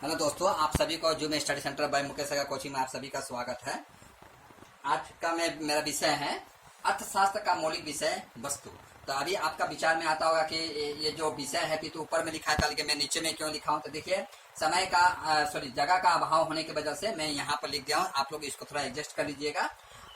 Hello दोस्तों, आप सभी को zoom study centre by Mukesh का कोचिंग में आप सभी का स्वागत है। आज का मेरा विषय है अर्थशास्त्र का मौलिक विषय वस्तु। तो अभी आपका विचार में आता होगा कि ये जो विषय है तो ऊपर में लिखा था, लेकिन मैं नीचे में क्यों लिखा हूँ। तो देखिए, समय का जगह का अभाव होने की वजह से मैं यहाँ पर लिख दिया हूँ। आप लोग इसको थोड़ा एडजस्ट कर लीजिएगा।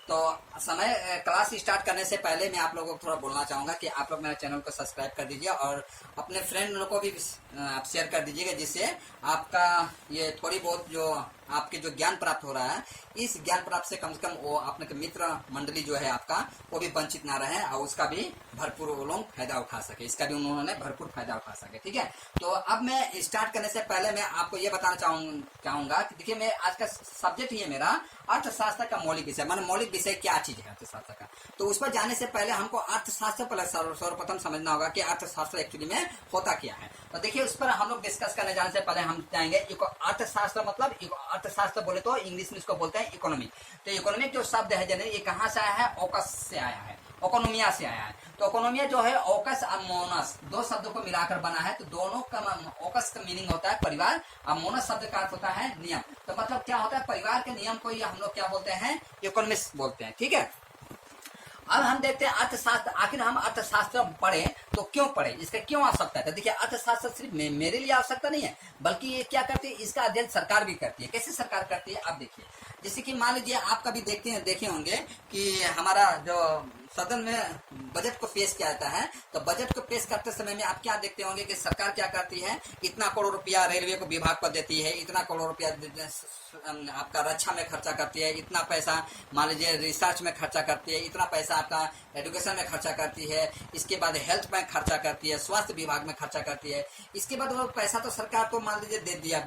तो समय क्लास स्टार्ट करने से पहले मैं आप लोगों को थोड़ा बोलना चाहूँगा कि आप लोग मेरे चैनल को सब्सक्राइब कर दीजिए और अपने फ्रेंड लोगों को भी आप शेयर कर दीजिएगा, जिससे आपका ये थोड़ी बहुत जो आपके जो ज्ञान प्राप्त हो रहा है, इस ज्ञान प्राप्त से कम वो अपने मित्र मंडली जो है आपका, वो भी वंचित ना रहे और उसका भी भरपूर वो लोग फायदा उठा सके, इसका भी उन्होंने भरपूर फायदा उठा सके। ठीक है, तो अब मैं स्टार्ट करने से पहले मैं आपको ये बताना चाहूंगा कि देखिए, मैं आज का सब्जेक्ट ये मेरा अर्थशास्त्र का मौलिक विषय, माने मौलिक विषय क्या चीज है अर्थशास्त्र का। तो उस पर जाने से पहले हमको अर्थशास्त्र पर सर्वप्रथम समझना होगा कि अर्थशास्त्र एक्चुअली में होता क्या है। तो देखिए, उस पर हम लोग डिस्कस करने जाने से पहले हम जाएंगे अर्थशास्त्र मतलब अर्थशास्त्र बोले तो इंग्लिश में इसको बोलते हैं इकोनॉमिक। तो इकोनॉमिक जो शब्द है जनरली ये कहाँ से आया है? ओकस से आया है, इकोनोमिया से आया है। तो इकोनोमिया जो है ओकस और मोनस दो शब्दों को मिलाकर बना है। तो दोनों का ओकस का मीनिंग होता है परिवार और मोनस शब्द का अर्थ होता है नियम। तो मतलब क्या होता है, परिवार के नियम को ही हम लोग क्या बोलते हैं? इकोनॉमिक्स बोलते हैं। ठीक है, अब हम देखते हैं अर्थशास्त्र। आखिर हम अर्थशास्त्र पढ़े तो क्यों पढ़े, इसका क्यों आवश्यकता है? तो देखिए, अर्थशास्त्र सिर्फ मेरे लिए आवश्यकता नहीं है, बल्कि ये क्या करती है, इसका अध्ययन सरकार भी करती है। कैसे सरकार करती है आप देखिए, जैसे कि मान लीजिए आप कभी देखे होंगे कि हमारा जो सदन में बजट को पेश किया जाता है, तो बजट को पेश करते समय में आप क्या देखते होंगे कि सरकार क्या करती है, इतना करोड़ रुपया रेलवे को विभाग को देती है, इतना करोड़ रुपया आपका रक्षा में खर्चा करती है, इतना पैसा मान लीजिए रिसर्च में खर्चा करती है, इतना पैसा आपका एजुकेशन में खर्चा करती है, इसके बाद हेल्थ में खर्चा करती है, स्वास्थ्य विभाग में खर्चा करती है। इसके बाद वो पैसा तो सरकार को मान लीजिए दे दिया,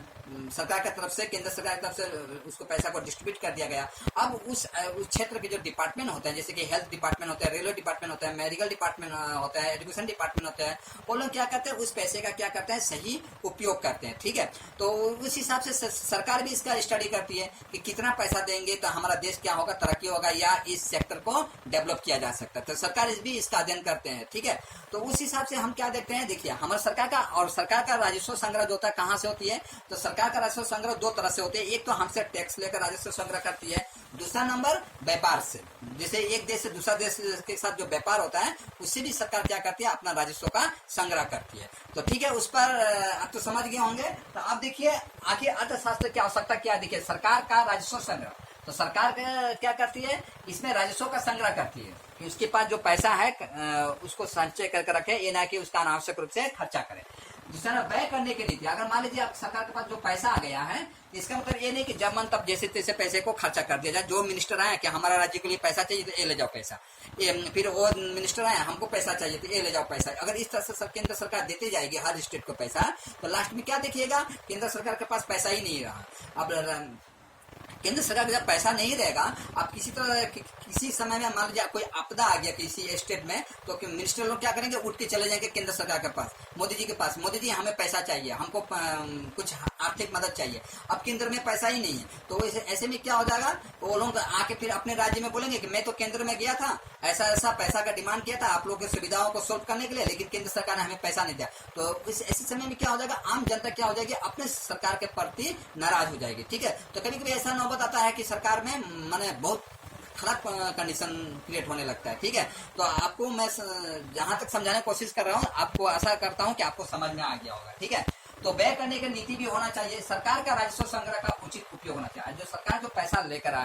सरकार की तरफ से, केंद्र सरकार की तरफ से उसको पैसा को डिस्ट्रीब्यूट कर दिया गया। अब उस क्षेत्र के जो डिपार्टमेंट होते हैं, जैसे कि हेल्थ डिपार्टमेंट होता है, रेलवे डिपार्टमेंट होता है, मेडिकल डिपार्टमेंट होता है, एजुकेशन डिपार्टमेंट होता है, वो लोग क्या करते हैं, उस पैसे का क्या करते हैं, सही उपयोग करते हैं। ठीक है, तो उस हिसाब से सरकार भी इसका स्टडी करती है कि कितना पैसा देंगे तो हमारा देश क्या होगा, तरक्की होगा या इस सेक्टर को डेवलप किया जा सकता है। तो सरकार भी इसका अध्ययन करते हैं। ठीक है, तो उस हिसाब से हम क्या देखते हैं, देखिए हमारे सरकार का और सरकार का राजस्व संग्रह जो होता है कहाँ से होती है, तो सरकार का राजस्व संग्रह दो तरह से होते हैं। एक तो हमसे टैक्स लेकर राजस्व संग्रह करती है, दूसरा नंबर व्यापार से, जैसे एक देश से दूसरा देश के साथ जो व्यापार होता है उससे भी सरकार क्या करती है, अपना राजस्व का संग्रह करती है। तो ठीक है, उस पर आप तो समझ गए होंगे। तो आप देखिए, आखिर अर्थशास्त्र की आवश्यकता क्या है। देखिए, सरकार का राजस्व संग्रह, तो सरकार क्या करती है, इसमें राजस्व का संग्रह करती है कि उसके पास जो पैसा है उसको संचय करके रखे, ये ना कि उसका अनावश्यक रूप से खर्चा करे। दूसरा, व्यय करने की नीति। अगर मान लीजिए आप सरकार के पास जो पैसा आ गया है, इसका मतलब ये नहीं कि जब मन तब जैसे तैसे पैसे को खर्चा कर दिया जाए। जो मिनिस्टर आए कि हमारा राज्य के लिए पैसा चाहिए तो ये ले जाओ पैसा, फिर वो मिनिस्टर आए हमको पैसा चाहिए तो ये ले जाओ पैसा। अगर इस तरह से केंद्र सरकार देती जाएगी हर स्टेट को पैसा, तो लास्ट में क्या देखिएगा, केंद्र सरकार के पास पैसा ही नहीं रहा। अब केंद्र सरकार जब पैसा नहीं रहेगा, आप किसी तरह किसी समय में मान लीजिए कोई आपदा आ गया किसी स्टेट में, तो मिनिस्टर लोग क्या करेंगे, उठ के चले जाएंगे केंद्र सरकार के पास, मोदी जी के पास, मोदी जी हमें पैसा चाहिए, हमको कुछ आर्थिक मदद चाहिए। अब केंद्र में पैसा ही नहीं है, तो ऐसे में क्या हो जाएगा, वो लोग आके फिर अपने राज्य में बोलेंगे कि मैं तो केंद्र में गया था, ऐसा ऐसा पैसा का डिमांड किया था आप लोगों की सुविधाओं को सोल्व करने के लिए, लेकिन केंद्र सरकार ने हमें पैसा नहीं दिया। तो इस ऐसे समय में क्या हो जाएगा, आम जनता क्या हो जाएगी, अपने सरकार के प्रति नाराज हो जाएगी। ठीक है, तो कभी कभी ऐसा नौबत आता है कि सरकार में माने बहुत खराब कंडीशन क्रिएट होने लगता है। ठीक है, तो आपको मैं जहां तक समझाने की कोशिश कर रहा हूं, आपको आशा करता हूं कि आपको समझ में आ गया होगा। ठीक है, तो व्यय करने की नीति भी होना चाहिए, सरकार का राजस्व संग्रह का उचित उपयोग होना चाहिए। जो सरकार जो पैसा लेकर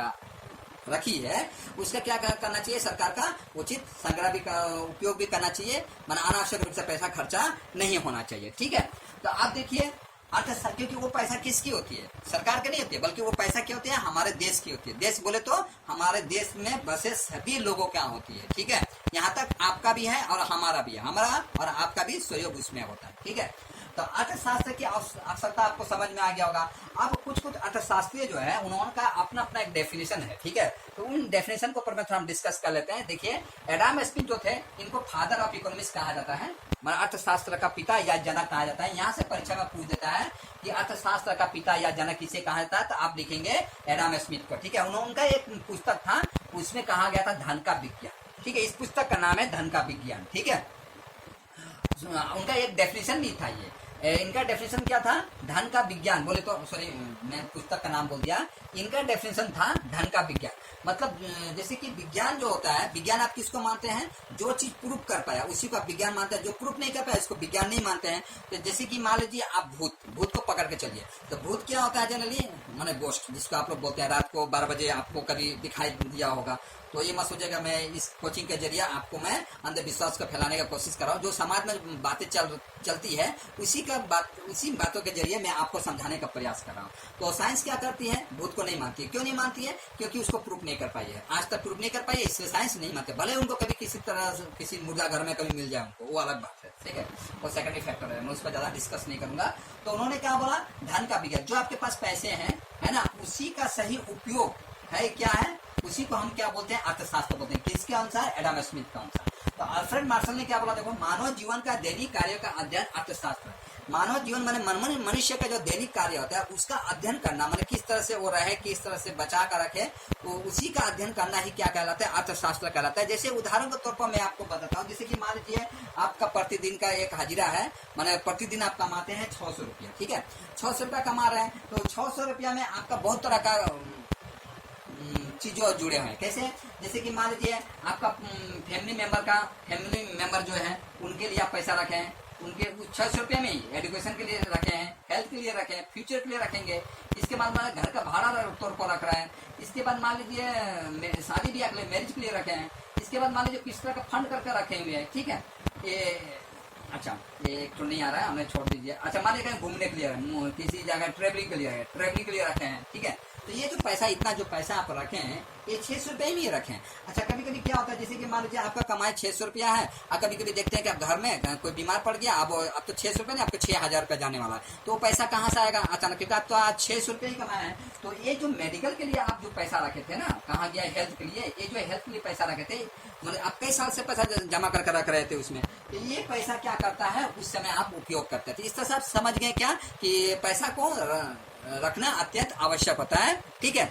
रखी है उसका क्या करना चाहिए, सरकार का उचित संग्रह भी उपयोग भी करना चाहिए, माना अनावश्यक रूप से पैसा खर्चा नहीं होना चाहिए। ठीक है, तो आप देखिए क्योंकि वो पैसा किसकी होती है, सरकार की नहीं होती है, बल्कि वो पैसा क्या होती है, हमारे देश की होती है। देश बोले तो हमारे देश में बसे सभी लोगों क्या होती है। ठीक है, यहाँ तक आपका भी है और हमारा भी है, हमारा और आपका भी सहयोग उसमें होता है। ठीक है, तो अर्थशास्त्र की आवश्यकता आपको समझ में आ गया होगा। अब कुछ अर्थशास्त्री जो है उन्होंने का अपना अपना एक डेफिनेशन है। ठीक है, तो उन डेफिनेशन को पर हम डिस्कस कर लेते हैं। देखिए, एडम स्मिथ जो थे, इनको फादर ऑफ इकोनॉमिक्स कहा जाता है, अर्थशास्त्र का पिता या जनक कहा जाता है। यहाँ से परीक्षा में पूछ देता है कि अर्थशास्त्र का पिता या जनक किसे कहा जाता है, तो आप लिखेंगे एडम स्मिथ को। ठीक है, उनका एक पुस्तक था, उसमें कहा गया था धन का विज्ञान। ठीक है, इस पुस्तक का नाम है धन का विज्ञान। ठीक है, उनका एक डेफिनेशन भी था ये इनका डेफिनेशन क्या था? धन का विज्ञान, बोले तो सॉरी मैं पुस्तक का नाम बोल दिया। इनका डेफिनेशन था धन का विज्ञान। मतलब जैसे कि विज्ञान जो होता है, विज्ञान आप किसको मानते हैं? जो चीज प्रूफ कर पाया उसी को आप विज्ञान मानते हैं, जो प्रूफ नहीं कर पाया इसको विज्ञान नहीं मानते हैं। तो जैसे कि मान लीजिए आप भूत को पकड़ के चलिए, तो भूत क्या होता है जनरली? माने गोश्त, जिसको आप लोग बोलते हैं। रात को 12 बजे आपको कभी दिखाई दिया होगा, तो ये मत सोचेगा मैं इस कोचिंग के जरिए आपको मैं अंधविश्वास को फैलाने का कोशिश कर रहा हूँ। जो समाज में बातें चलती है उसी बातों के जरिए मैं आपको समझाने का प्रयास कर रहा हूँ। तो साइंस क्या करती है? भूत को नहीं मानती है। क्यों नहीं मानती है? क्योंकि उसको प्रूफ नहीं कर पाई है, आज तक प्रूफ नहीं कर पाई है, इसलिए साइंस नहीं मानते। भले उनको कभी किसी तरह किसी मुर्गा घर में कभी मिल जाए उनको, वो अलग बात है, ठीक है, वो सेकेंडरी फैक्टर है, मैं उस पर ज्यादा डिस्कस नहीं करूंगा। तो उन्होंने क्या बोला? धन का विज्ञान। जो आपके पास पैसे हैं, है ना, उसी का सही उपयोग है क्या है? उसी को हम क्या बोलते हैं? अर्थशास्त्र बोलते हैं। किसके अनुसार? एडम स्मिथ के अनुसार। तो अल्फ्रेड मार्शल ने क्या बोला? देखो, मानव जीवन का दैनिक कार्य का अध्ययन अर्थशास्त्र। मानव जीवन माने मनुष्य का जो दैनिक कार्य होता है उसका अध्ययन करना, माने किस तरह से वो रहे, किस तरह से बचा कर रखे, तो उसी का अध्ययन करना ही क्या कहलाता है? अर्थशास्त्र कहलाता है। जैसे उदाहरण के तौर पर मैं आपको बताता हूँ, जैसे कि मान लीजिए आपका प्रतिदिन का एक हाजिरा है, माने प्रतिदिन आप कमाते हैं 600 रुपया, ठीक है, 600 रुपया कमा रहे हैं, तो 600 रुपया में आपका बहुत तरह का चीजों जुड़े हुए हैं। कैसे? जैसे कि मान लीजिए आपका फैमिली मेंबर जो है उनके लिए आप पैसा रखे हैं, उनके 600 रुपये में ही एजुकेशन के लिए रखे हैं, हेल्थ के लिए रखे हैं, फ्यूचर के लिए रखेंगे। इसके बाद मान घर का भाड़ा तौर पर रख रहे हैं। इसके बाद मान लीजिए शादी ब्याह के लिए, मैरिज के लिए रखे हैं। इसके बाद मान लीजिए किस तरह का फंड करके रखे हुए हैं, ठीक है। अच्छा, ये एक तो नहीं आ रहा है, हमें छोड़ दीजिए। अच्छा, मान लीजिए घूमने के लिए, किसी जगह ट्रेवलिंग के लिए रखे हैं, ठीक है। तो ये जो पैसा, इतना जो पैसा आप रखे हैं, ये 600 रुपये में ही रखें। अच्छा, कभी कभी क्या होता है, जैसे कि मान लीजिए आपका कमाई 600 रुपया है, और कभी कभी देखते हैं कि आप घर में कोई बीमार पड़ गया, अब तो 600 रुपये नहीं, आपको 6000 रुपया जाने वाला है, तो पैसा कहाँ से आएगा अचानक? क्योंकि आप तो आज 600 रुपये ही कमाए हैं। तो ये जो मेडिकल के लिए आप जो पैसा रखे थे ना, कहाँ गया? हेल्थ के लिए। ये जो हेल्थ के लिए पैसा रखे थे, मतलब आप कई साल से पैसा जमा करके रख रहे थे उसमें, तो ये पैसा क्या करता है? उस समय आप उपयोग करते थे। इस तरह से आप समझ गए क्या कि पैसा को रखना अत्यंत आवश्यक होता है, ठीक है,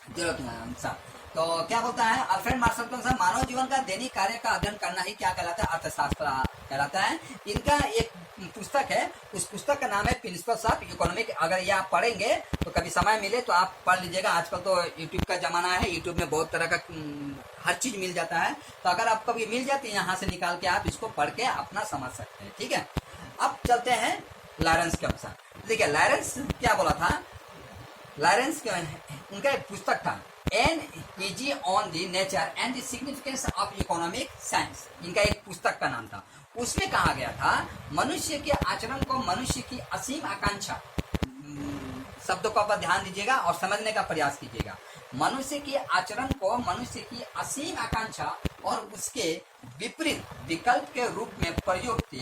जरूरत अनुसार। तो क्या बोलता है अल्फ्रेड मार्शल के अनुसार? मानव जीवन का दैनिक कार्य का अध्ययन करना ही क्या कहलाता है? अर्थशास्त्र कहलाता है। इनका एक पुस्तक है, उस पुस्तक का नाम है प्रिंसिपल्स ऑफ इकोनॉमिक। अगर ये आप पढ़ेंगे तो कभी समय मिले तो आप पढ़ लीजिएगा। आजकल तो यूट्यूब का जमाना है, यूट्यूब में बहुत तरह का हर चीज मिल जाता है, तो अगर आपको भी मिल जाती है यहाँ से निकाल के आप इसको पढ़ के अपना समझ सकते हैं, ठीक है। अब चलते हैं लॉरेंस के अनुसार। देखिए लॉरेंस क्या बोला था? लॉरेंस उनका एक पुस्तक था, an easy on the nature and the significance of economic science. इनका एक पुस्तक का नाम था। उसमें कहा गया था मनुष्य के आचरण को मनुष्य की असीम आकांक्षा, शब्दों को आप ध्यान दीजिएगा और समझने का प्रयास कीजिएगा। मनुष्य के आचरण को मनुष्य की असीम आकांक्षा और उसके विपरीत विकल्प के रूप में प्रयुक्त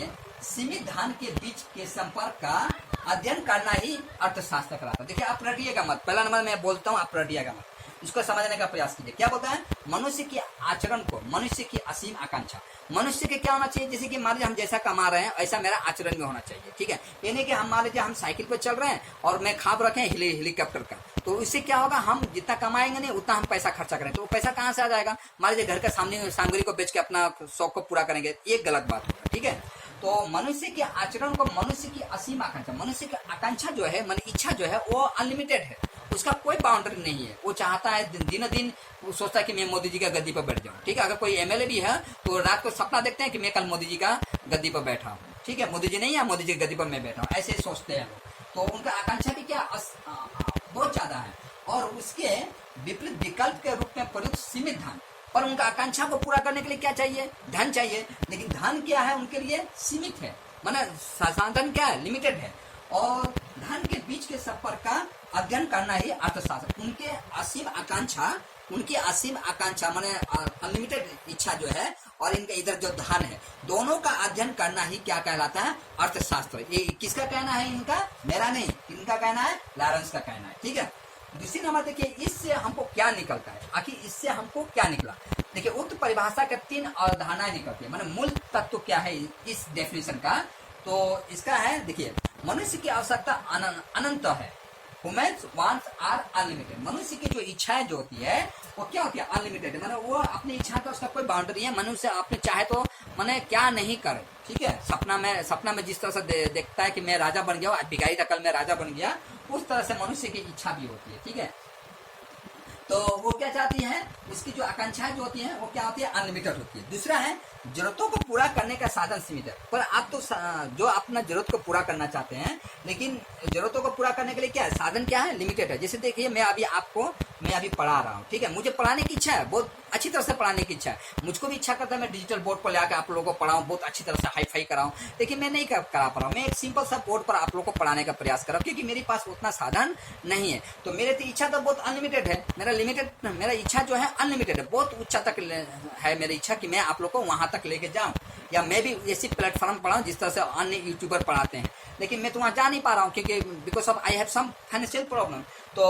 सीमित ध्यान के बीच के संपर्क का अध्ययन करना ही अर्थशास्त्र कहलाता है। देखिए आप रटिएगा मत, पहला नंबर मैं बोलता हूँ, आप रटिएगा मत, इसको समझने का प्रयास कीजिए। क्या बोलता है? मनुष्य के आचरण को मनुष्य की असीम आकांक्षा। मनुष्य के क्या होना चाहिए? जैसे कि मान लीजिए हम जैसा कमा रहे हैं ऐसा मेरा आचरण में होना चाहिए, ठीक है। ये नहीं कि हम मान लीजिए हम साइकिल पर चल रहे हैं और मैं खाब रखे हेलीकॉप्टर का, तो इससे क्या होगा? हम जितना कमाएंगे नहीं उतना हम पैसा खर्चा करें, तो पैसा कहाँ से आ जाएगा? मान लीजिए घर का सामग्री को बेच के अपना शौक को पूरा करेंगे, ये गलत बात होगा, ठीक है। तो मनुष्य के आचरण को मनुष्य की असीम आकांक्षा, मनुष्य की आकांक्षा जो है, मन इच्छा जो है वो अनलिमिटेड है, उसका कोई बाउंड्री नहीं है। वो चाहता है दिन दिन वो सोचता है कि मैं मोदी जी का गद्दी पर बैठ जाऊं, ठीक है। अगर कोई एमएलए भी है तो रात को सपना देखते हैं कि मैं कल मोदी जी का गद्दी पर बैठा हूँ, ठीक है, मोदी जी नहीं है, मोदी जी की गद्दी पर मैं बैठा हूँ, ऐसे सोचते हैं लोग। तो उनका आकांक्षा भी क्या बहुत ज्यादा है, और उसके विपरीत विकल्प के रूप में प्रयुक्त सीमित धन। पर उनका आकांक्षा को पूरा करने के लिए क्या चाहिए? धन चाहिए, लेकिन धन क्या है उनके लिए? सीमित है, माना साधन क्या है? लिमिटेड है। और धन के बीच के संपर्क का अध्ययन करना ही अर्थशास्त्र। उनकी असीम आकांक्षा माने अनलिमिटेड इच्छा जो है, और इनका इधर जो धन है, दोनों का अध्ययन करना ही क्या कहलाता है? अर्थशास्त्र। ये किसका कहना है? इनका, मेरा नहीं, इनका कहना है, लॉरेंस का कहना है, ठीक है। दूसरी नंबर देखिए, इससे हमको क्या निकलता है? आखिर इससे हमको क्या निकला? देखिए उक्त परिभाषा के 3 अवधारणाएं निकलती है, माने मूल तत्व क्या है इस डेफिनेशन का? तो इसका है, देखिए, मनुष्य की आवश्यकता अनंत है। Humans wants are unlimited। मनुष्य की जो इच्छाएं जो होती है वो क्या होती है? अनलिमिटेड, मतलब वो अपनी इच्छा का उसका कोई बाउंड्री है। मनुष्य अपने चाहे तो मैंने क्या नहीं करे, ठीक है। सपना में जिस तरह से देखता है कि मैं राजा बन गया, आज भिखारी था कल मैं राजा बन गया, उस तरह से मनुष्य की इच्छा भी होती है, ठीक है। तो वो क्या चाहती है, उसकी जो आकांक्षाएं जो होती हैं वो क्या होती है, अनलिमिटेड होती है। दूसरा है जरूरतों को पूरा करने का साधन सीमित है। पर आप तो जो अपना जरूरत को पूरा करना चाहते हैं, लेकिन जरूरतों को पूरा करने के लिए क्या है, साधन क्या है, लिमिटेड है। जैसे देखिए मैं अभी पढ़ा रहा हूँ, ठीक है, मुझे पढ़ाने की इच्छा है, बहुत अच्छी तरह से पढ़ाने की इच्छा है, मुझको भी इच्छा करता है मैं डिजिटल बोर्ड पर लेकर आप लोगों को पढ़ाऊँ, बहुत अच्छी तरह से हाई फाई कराऊँ, लेकिन मैं नहीं करा पा रहा हूँ। मैं एक सिंपल सा बोर्ड पर आप लोगों को पढ़ाने का प्रयास कर रहा हूँ, क्योंकि मेरे पास उतना साधन नहीं है। तो मेरे तो इच्छा तो बहुत अनलिमिटेड है, मेरा इच्छा जो है अनलिमिटेड है, बहुत ऊंचा तक है मेरी इच्छा कि मैं आप लोग को वहां तक लेके जाऊं, या मैं भी ऐसी प्लेटफॉर्म पढ़ाऊं जिस तरह से अन्य यूट्यूबर पढ़ाते हैं। लेकिन मैं तो वहां जा नहीं पा रहा हूं, क्योंकि because of I have some financial problem. तो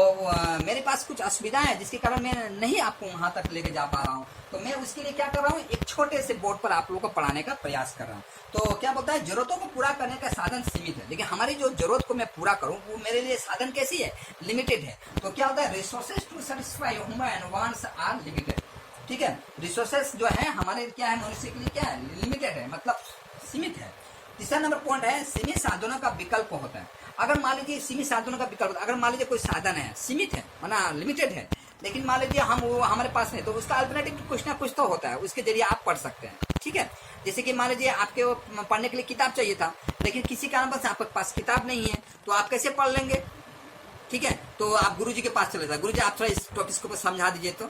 मेरे पास कुछ असुविधा है जिसके कारण मैं नहीं आपको वहां तक लेके जा पा रहा हूँ। तो मैं उसके लिए क्या कर रहा हूँ, एक छोटे से बोर्ड पर आप लोगों को पढ़ाने का प्रयास कर रहा हूँ। तो क्या बोलता है, जरूरतों को पूरा करने का साधन सीमित है, लेकिन हमारी जो जरूरत को मैं पूरा करूँ वो मेरे लिए साधन कैसी है, लिमिटेड है। तो क्या होता है, resources to satisfy human wants are limited, ठीक है। रिसोर्सेस जो है हमारे क्या है, मनुष्य के लिए क्या है, लिमिटेड है, मतलब सीमित है। तीसरा नंबर पॉइंट है, सीमित साधनों का विकल्प होता है। अगर मान लीजिए सीमित साधनों का विकल्प, अगर मान लीजिए कोई साधन है सीमित है, माना लिमिटेड है, लेकिन मान लीजिए वो हमारे पास नहीं, तो उसका अल्टरनेटिव कुछ ना कुछ तो होता है, उसके जरिए आप पढ़ सकते हैं, ठीक है। जैसे कि मान लीजिए आपके पढ़ने के लिए किताब चाहिए था, लेकिन किसी कारणवश आपके पास किताब नहीं है, तो आप कैसे पढ़ लेंगे, ठीक है। तो आप गुरुजी के पास चले जाए, गुरुजी आप थोड़ा इस टॉपिक को समझा दीजिए, तो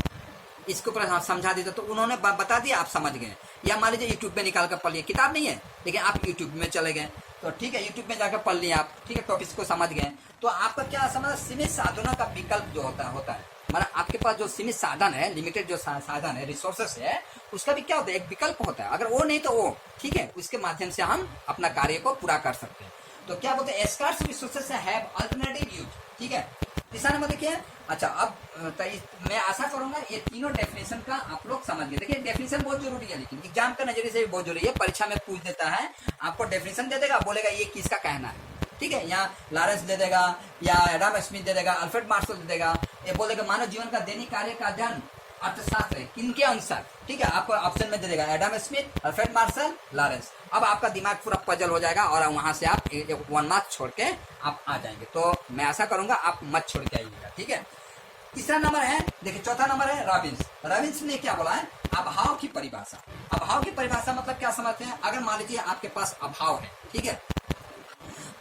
इसके ऊपर समझा दीजिए, तो उन्होंने बता दिया, आप समझ गए। या मान लीजिए यूट्यूब पे निकाल कर पढ़ लिए, किताब नहीं है लेकिन आप यूट्यूब में चले गए, तो ठीक है, यूट्यूब में जाकर पढ़ लिए आप, ठीक है, टॉपिक्स को समझ गए। तो आपका क्या समझ, सीमित साधनों का विकल्प जो होता है मतलब आपके पास जो सीमित साधन है, लिमिटेड जो साधन है, रिसोर्सेस है, उसका भी क्या होता है, एक विकल्प होता है। अगर वो नहीं तो वो, ठीक है, उसके माध्यम से हम अपना कार्य को पूरा कर सकते हैं। तो क्या बोलते हैं, scarce resources have alternative use, ठीक है। तीसरा नंबर देखिए, अच्छा अब मैं आशा करूंगा ये तीनों डेफिनेशन का आप लोग समझ गए। देखिए डेफिनेशन बहुत जरूरी है, लेकिन एग्जाम का नजरिए से भी बहुत जरूरी है। परीक्षा में पूछ देता है, आपको डेफिनेशन दे देगा, बोलेगा ये किसका कहना है, ठीक है। यहाँ लॉरेंस दे देगा, या एडम स्मिथ दे देगा, अल्फ्रेड मार्शल दे देगा, ये बोलेगा मानव जीवन का दैनिक कार्य का अध्ययन अर्थशास्त्र है किनके अनुसार, ठीक है। आपको ऑप्शन में दे देगा Adam Smith, Alfred Marshall, Lawrence. अब आपका दिमाग पूरा पजल हो जाएगा और वहां से आप 1 मार्क छोड़ के आप आ जाएंगे। तो मैं आशा करूंगा आप मत छोड़ के आइएगा, ठीक है। तीसरा नंबर है, देखिए चौथा नंबर है रॉबिन्स ने क्या बोला है, अभाव की परिभाषा। अभाव की परिभाषा मतलब क्या समझते हैं, अगर मान लीजिए आपके पास अभाव है, ठीक है,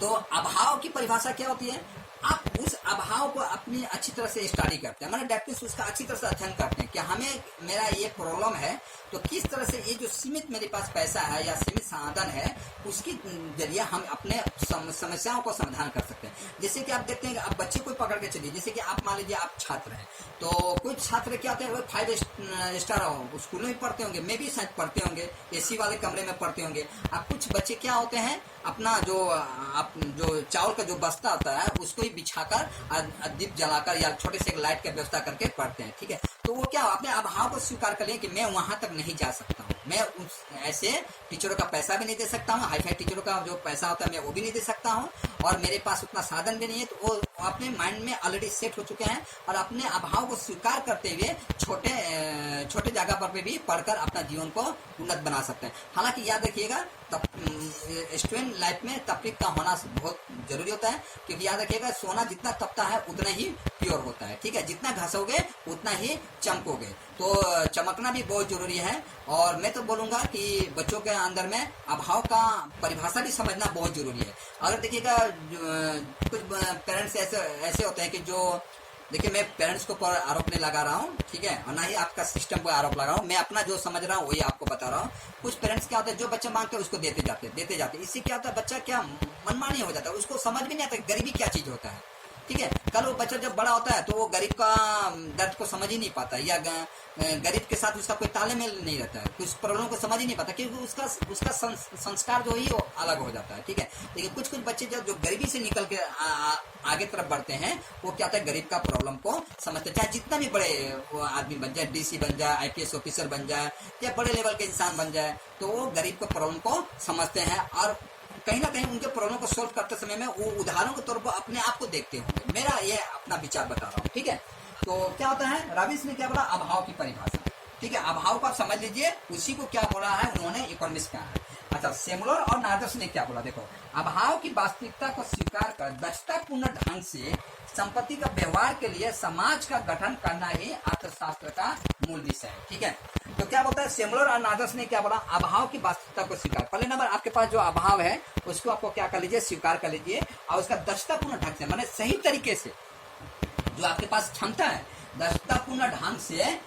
तो अभाव की परिभाषा क्या होती है, आप उस अभाव को अपनी अच्छी तरह से स्टडी करते हैं, मतलब डेप्थ उसका अच्छी तरह से अध्ययन करते हैं कि हमें मेरा ये प्रॉब्लम है, तो किस तरह से ये जो सीमित मेरे पास पैसा है या सीमित साधन है, उसके जरिए हम अपने समस्याओं को समाधान कर सकते हैं। जैसे कि आप देखते हैं कि आप बच्चे को पकड़ के चलिए, जैसे कि आप मान लीजिए आप छात्र हैं, तो कुछ छात्र क्या होते हैं, वो 5 स्टार स्कूलों में पढ़ते होंगे, मे भी शायद पढ़ते होंगे, एसी वाले कमरे में पढ़ते होंगे। अब कुछ बच्चे क्या होते हैं, अपना जो चावल का जो बस्ता होता है उसको ही बिछाकर दीप जलाकर या छोटे से एक लाइट का व्यवस्था करके पढ़ते हैं, ठीक है। तो वो क्या अपने अभाव को स्वीकार कर लिया कि मैं वहां तक नहीं जा सकता हूँ, मैं ऐसे टीचरों का पैसा भी नहीं दे सकता हूँ, हाई फाई टीचरों का जो पैसा होता है मैं वो भी नहीं दे सकता हूँ, और मेरे पास उतना साधन भी नहीं है। तो वो अपने माइंड में ऑलरेडी सेट हो चुके हैं और अपने अभाव को स्वीकार करते हुए छोटे जगह पर भी पढ़कर अपना जीवन को उन्नत बना सकते हैं। हालांकि याद रखिएगा, स्टूडेंट लाइफ में तफरीक का होना बहुत जरूरी होता है, क्योंकि याद रखिएगा सोना जितना तपता है उतना ही प्योर होता है, ठीक है। जितना घसोगे उतना ही चमकोगे, तो चमकना भी बहुत जरूरी है। और मैं तो बोलूंगा कि बच्चों के अंदर में अभाव का परिभाषा भी समझना बहुत जरूरी है। अगर देखिएगा कुछ पेरेंट्स ऐसे होते हैं कि जो, देखिए मैं पेरेंट्स को पर आरोप नहीं लगा रहा हूँ, ठीक है, और ना ही आपका सिस्टम पर आरोप लगा रहा हूँ, मैं अपना जो समझ रहा हूँ वही आपको बता रहा हूँ। कुछ पेरेंट्स क्या होता है, जो बच्चा मांगते हैं उसको देते जाते, इससे क्या होता है, बच्चा क्या मनमानी हो जाता है, उसको समझ भी नहीं आता गरीबी क्या चीज होता है, ठीक है। कल वो बच्चा जब बड़ा होता है तो वो गरीब का दर्द को समझ ही नहीं पाता, या गरीब के साथ उसका कोई तालमेल नहीं रहता है, कुछ प्रॉब्लम को समझ ही नहीं पाता, क्योंकि उसका संस्कार जो ही वो अलग हो जाता है, ठीक है। लेकिन कुछ बच्चे जो गरीबी से निकल के आगे तरफ बढ़ते हैं, वो क्या होता है, गरीब का प्रॉब्लम को समझते, चाहे जितना भी बड़े वो आदमी बन जाए, डीसी बन जाए, आईपीएस ऑफिसर बन जाए, या बड़े लेवल के इंसान बन जाए, तो वो गरीब के प्रॉब्लम को समझते हैं और कहीं ना कहीं उनके प्रॉब्लम को सोल्व करते समय में वो उदाहरण के तौर पर अपने आप को देखते होंगे। मेरा ये अपना विचार बता रहा हूँ, ठीक है। तो क्या होता है, रॉबिन्स ने क्या बोला, अभाव की परिभाषा। ठीक है, अभाव को आप समझ लीजिए, उसी को क्या बोला है उन्होंने इकोनॉमिक्स कहा है। अच्छा, सेमुलर और नादर्स ने क्या बोला, देखो, अभाव की वास्तविकता को स्वीकार कर दक्षतापूर्ण ढंग से संपत्ति का व्यवहार के लिए समाज का गठन करना ही अर्थशास्त्र का मूल विषय है। ठीक है, तो क्या बोलता है सेमुलर और नादर्स ने क्या बोला, अभाव की वास्तविकता को स्वीकार, पहले नंबर आपके पास जो अभाव है उसको आपको क्या कर लीजिए, स्वीकार कर लीजिए, और उसका दक्षतापूर्ण ढंग से, माने सही तरीके से, जो आपके पास क्षमता है दक्षतापूर्ण ढंग से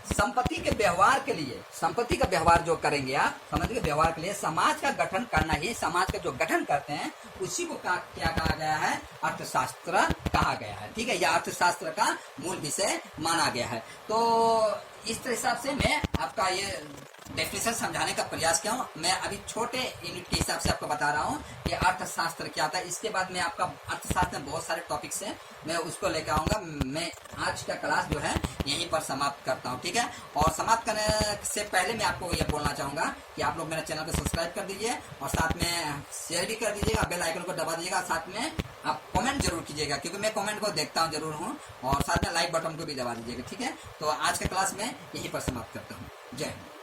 संपत्ति के व्यवहार के लिए, संपत्ति का व्यवहार जो करेंगे आप, संपत्ति के व्यवहार के लिए समाज का गठन करना ही, समाज का जो गठन करते हैं उसी को क्या कहा गया है, अर्थशास्त्र कहा गया है। ठीक है, यह अर्थशास्त्र का मूल विषय माना गया है। तो इस हिसाब से मैं आपका ये डेफिनेशन समझाने का प्रयास किया हूँ। मैं अभी छोटे यूनिट के हिसाब से आपको बता रहा हूँ कि अर्थशास्त्र क्या था। इसके बाद मैं आपका अर्थशास्त्र में बहुत सारे टॉपिक्स हैं, मैं उसको लेकर आऊंगा। मैं आज का क्लास जो है यहीं पर समाप्त करता हूँ। ठीक है, और समाप्त करने से पहले मैं आपको ये बोलना चाहूंगा कि आप लोग मेरे चैनल को सब्सक्राइब कर दीजिए और साथ में शेयर भी कर दीजिएगा, बेल आइकन को दबा दीजिएगा, साथ में आप कमेंट जरूर कीजिएगा, क्योंकि मैं कमेंट को देखता हूँ जरूर हूँ, और साथ में लाइक बटन को भी दबा दीजिएगा। ठीक है, तो आज के क्लास में यहीं पर समाप्त करता हूँ। जय हिंद।